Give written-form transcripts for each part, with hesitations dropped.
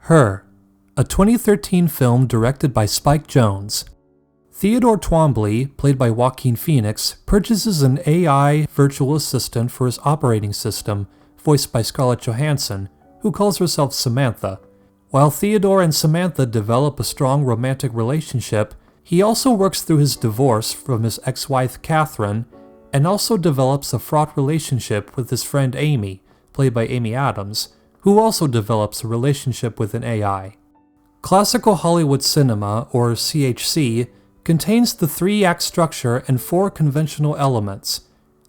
Her, a 2013 film directed by Spike Jonze. Theodore Twombly, played by Joaquin Phoenix, purchases an AI virtual assistant for his operating system, voiced by Scarlett Johansson, who calls herself Samantha. While Theodore and Samantha develop a strong romantic relationship, he also works through his divorce from his ex-wife Catherine, and also develops a fraught relationship with his friend Amy, played by Amy Adams, who also develops a relationship with an AI. Classical Hollywood cinema, or CHC, contains the 3-act structure and 4 conventional elements: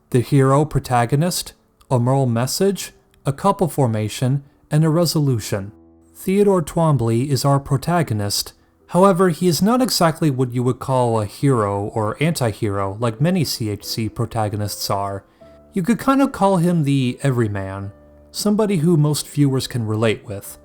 the hero-protagonist, a moral message, a couple formation, and a resolution. Theodore Twombly is our protagonist. However, he is not exactly what you would call a hero or anti-hero like many CHC protagonists are. You could kind of call him the everyman, somebody who most viewers can relate with.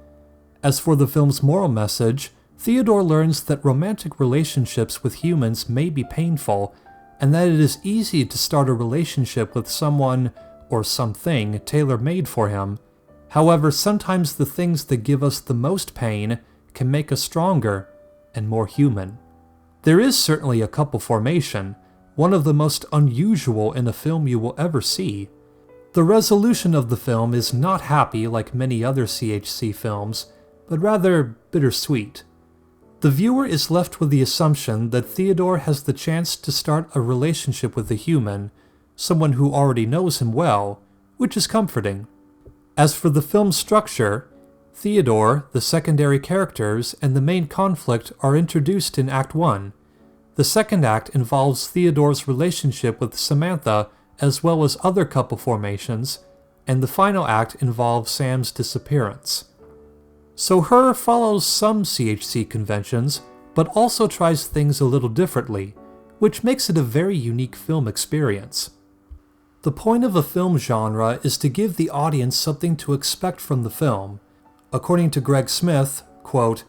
As for the film's moral message, Theodore learns that romantic relationships with humans may be painful, and that it is easy to start a relationship with someone or something tailor-made for him. However, sometimes the things that give us the most pain can make us stronger and more human. There is certainly a couple formation, one of the most unusual in a film you will ever see. The resolution of the film is not happy like many other CHC films, but rather bittersweet. The viewer is left with the assumption that Theodore has the chance to start a relationship with a human, someone who already knows him well, which is comforting. As for the film's structure, Theodore, the secondary characters, and the main conflict are introduced in Act 1. The second act involves Theodore's relationship with Samantha as well as other couple formations, and the final act involves Sam's disappearance. So Her follows some CHC conventions, but also tries things a little differently, which makes it a very unique film experience. The point of a film genre is to give the audience something to expect from the film. According to Greg Smith, quote,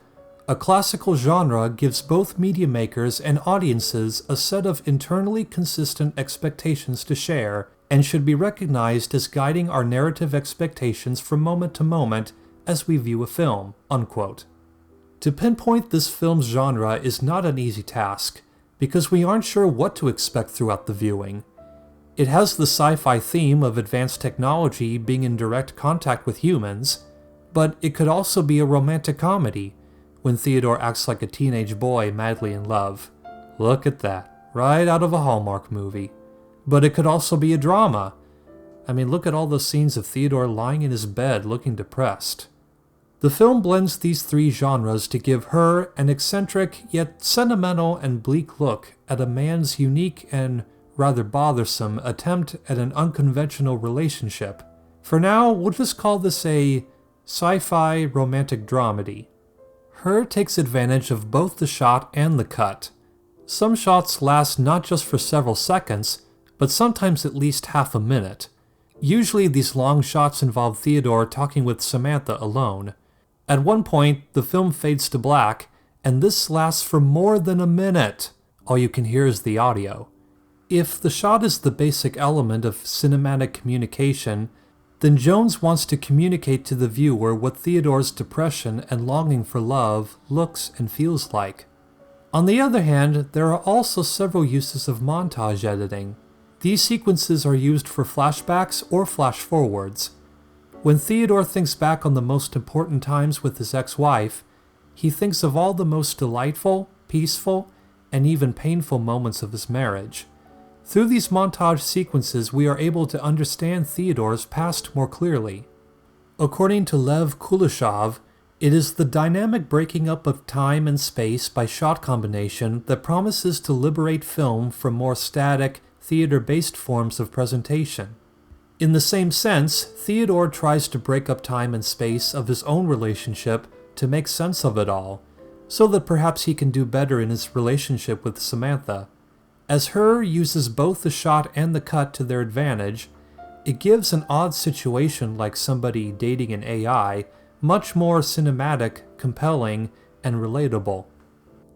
"A classical genre gives both media makers and audiences a set of internally consistent expectations to share, and should be recognized as guiding our narrative expectations from moment to moment as we view a film," unquote. To pinpoint this film's genre is not an easy task, because we aren't sure what to expect throughout the viewing. It has the sci-fi theme of advanced technology being in direct contact with humans, but it could also be a romantic comedy, when Theodore acts like a teenage boy madly in love. Look at that, right out of a Hallmark movie. But it could also be a drama. I mean, look at all those scenes of Theodore lying in his bed looking depressed. The film blends these 3 genres to give Her an eccentric yet sentimental and bleak look at a man's unique and rather bothersome attempt at an unconventional relationship. For now, we'll just call this a sci-fi romantic dramedy. Her takes advantage of both the shot and the cut. Some shots last not just for several seconds, but sometimes at least half a minute. Usually these long shots involve Theodore talking with Samantha alone. At one point, the film fades to black, and this lasts for more than a minute. All you can hear is the audio. If the shot is the basic element of cinematic communication, then Jonze wants to communicate to the viewer what Theodore's depression and longing for love looks and feels like. On the other hand, there are also several uses of montage editing. These sequences are used for flashbacks or flash-forwards. When Theodore thinks back on the most important times with his ex-wife, he thinks of all the most delightful, peaceful, and even painful moments of his marriage. Through these montage sequences, we are able to understand Theodore's past more clearly. According to Lev Kuleshov, it is the dynamic breaking up of time and space by shot combination that promises to liberate film from more static, theater-based forms of presentation. In the same sense, Theodore tries to break up time and space of his own relationship to make sense of it all, so that perhaps he can do better in his relationship with Samantha. As Her uses both the shot and the cut to their advantage, it gives an odd situation like somebody dating an AI much more cinematic, compelling, and relatable.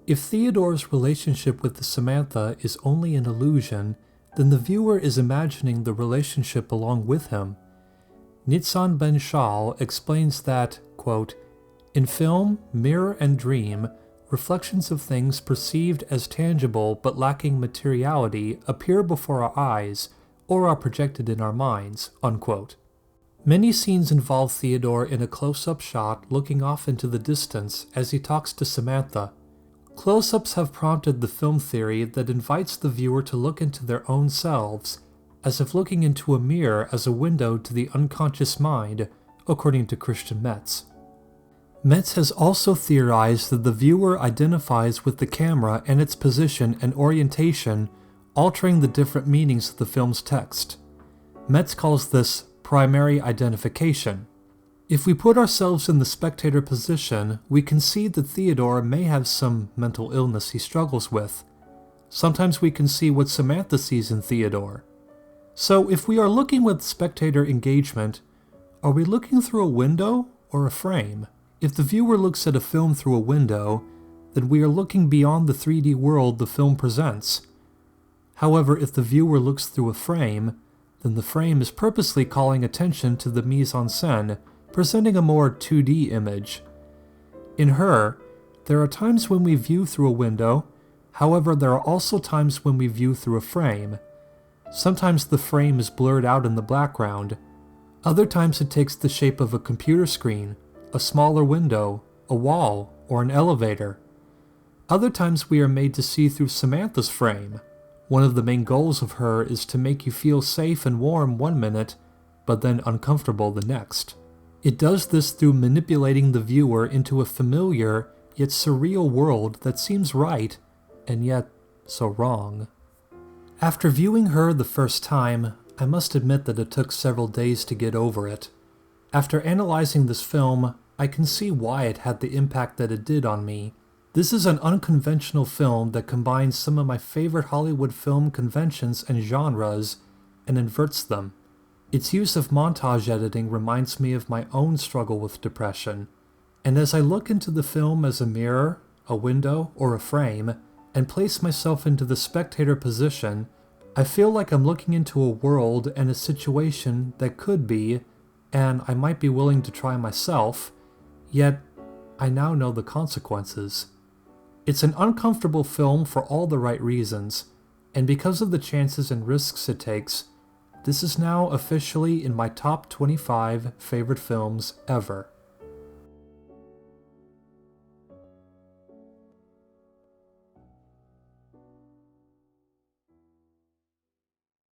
If Theodore's relationship with Samantha is only an illusion, then the viewer is imagining the relationship along with him. Nitzan Ben Shal explains that, quote, In film, mirror, and dream, reflections of things perceived as tangible but lacking materiality appear before our eyes or are projected in our minds." Unquote. Many scenes involve Theodore in a close-up shot looking off into the distance as he talks to Samantha. Close-ups have prompted the film theory that invites the viewer to look into their own selves, as if looking into a mirror as a window to the unconscious mind, according to Christian Metz. Metz has also theorized that the viewer identifies with the camera and its position and orientation, altering the different meanings of the film's text. Metz calls this primary identification. If we put ourselves in the spectator position, we can see that Theodore may have some mental illness he struggles with. Sometimes we can see what Samantha sees in Theodore. So if we are looking with spectator engagement, are we looking through a window or a frame? If the viewer looks at a film through a window, then we are looking beyond the 3D world the film presents. However, if the viewer looks through a frame, then the frame is purposely calling attention to the mise-en-scène, presenting a more 2D image. In Her, there are times when we view through a window, however there are also times when we view through a frame. Sometimes the frame is blurred out in the background. Other times it takes the shape of a computer screen, a smaller window, a wall, or an elevator. Other times we are made to see through Samantha's frame. One of the main goals of Her is to make you feel safe and warm one minute, but then uncomfortable the next. It does this through manipulating the viewer into a familiar yet surreal world that seems right, and yet so wrong. After viewing Her the first time, I must admit that it took several days to get over it. After analyzing this film, I can see why it had the impact that it did on me. This is an unconventional film that combines some of my favorite Hollywood film conventions and genres and inverts them. Its use of montage editing reminds me of my own struggle with depression. And as I look into the film as a mirror, a window, or a frame, and place myself into the spectator position, I feel like I'm looking into a world and a situation that could be, and I might be willing to try myself, yet I now know the consequences. It's an uncomfortable film for all the right reasons, and because of the chances and risks it takes, this is now officially in my top 25 favorite films ever.